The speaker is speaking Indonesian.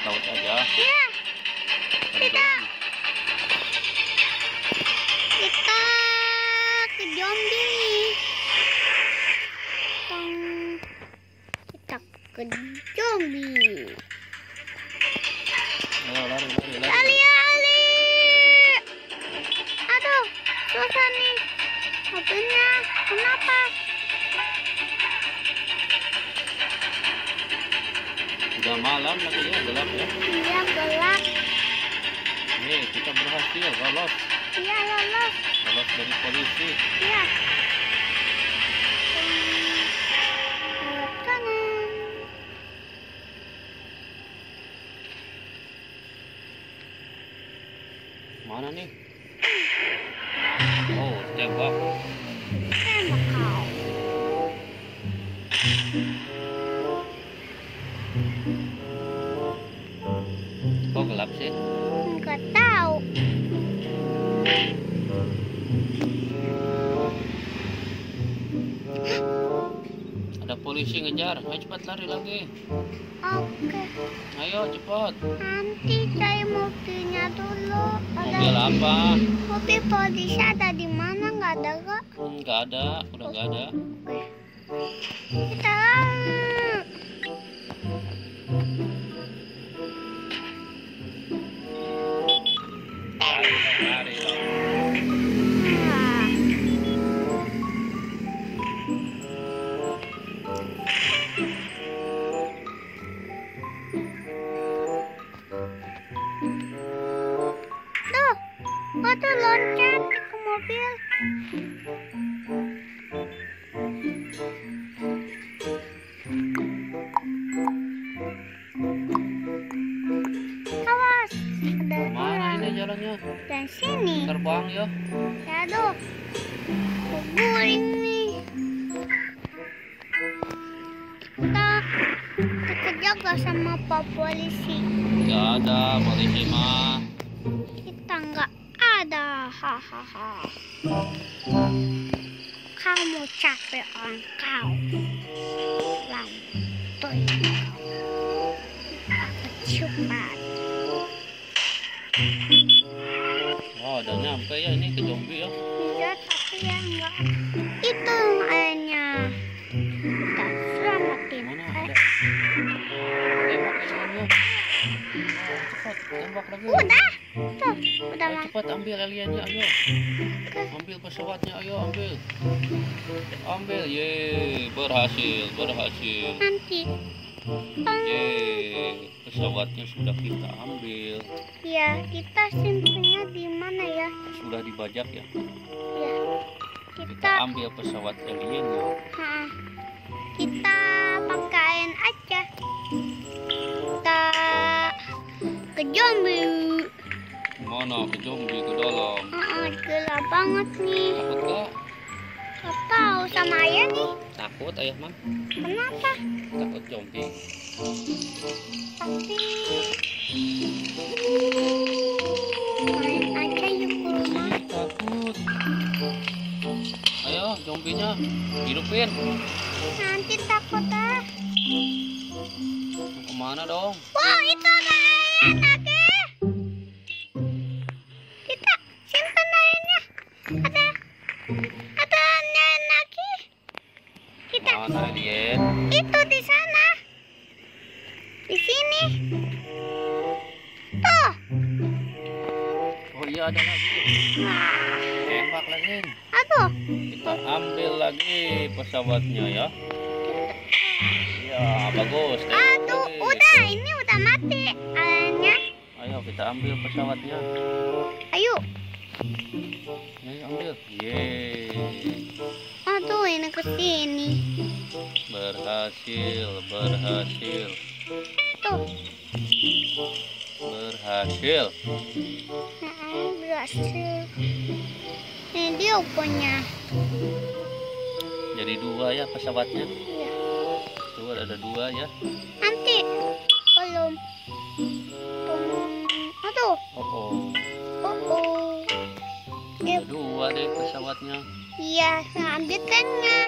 laut aja. Iya. Kita ke zombie. Kita ke zombie. Ayo lari. Ali. Aduh, susah nih. HP-nya kenapa? Udah malam lagi ya, gelap ya. Iya, gelap. Kita berhasil lolos. Iya, lolos. Lolos dari polisi. Iya. Lewat kanan. Mana nih? Oh, tembak. Tembak kau. Kok gelap sih? Enggak tahu. Ada polisi ngejar. Ayo cepat lari lagi. Oke. Ayo cepat. Nanti cari mobilnya dulu. Mobil apa? Mobil polisi ada di mana? Nggak ada kok. Nggak ada. Udah nggak ada. Oke. Kita lari. Lari. Nah. Tuh, ada loncat ke mobil. Awas, ada Mana ini jalannya? dan sini. Terbang ya. Ya aduh, guling nih. Kita dikejar gak sama Pak Polisi? Nggak ada polisi mah. Kita nggak ada, hahaha. Kamu capek orang kau, lantuin kau. Aku cepat. Oh, udah nyampe ya ini ke zombie ya. Iya, tapi ya enggak. Itu ayahnya. Kita selamatin. Mana ada? Tembak aliennya. Cepat, tembak lagi. Udah. Tuh, udah Ayo mas. cepat ambil aliennya, ayo. Ambil pesawatnya, ayo ambil. Ambil, ye, berhasil. Nanti. Ye, pesawatnya sudah kita ambil. Ya, kita simpennya di mana ya? Sudah dibajak ya. Ya, Kita kita, ambil pesawat aliennya. kita pakaiin aja. Kita ke zombie. Mana ke zombie ke dalam? Gelap banget nih. Takut gak? Gak tahu sama ayah nih. Takut ayah mah. Kenapa? Takut zombie. Tapi main aja yuk ke rumah. Takut. Ayo zombinya hidupin. Nanti takut ah. Mau kemana dong? Wow, itu ada ayah lagi. Kita simpan ayahnya. Ada ayah lagi. Kita Mana alien? itu di sana. Di sini. Tuh. Oh iya ada lagi. Tembak lagi. Aduh. Kita ambil lagi pesawatnya ya. Ya bagus. tembak Aduh, lagi. udah ini udah mati ayahnya. Ayo kita ambil pesawatnya. Ayo. Ayo ambil. Yeay. Aduh, ini ke sini. Berhasil. Tuh. Berhasil. Berhasil. Ini dia punya. Jadi dua ya pesawatnya. Iya. Tuh ada dua ya. Nanti belum. Aduh. Oh. Oh. Ada dua deh pesawatnya. Iya, ambil kannya.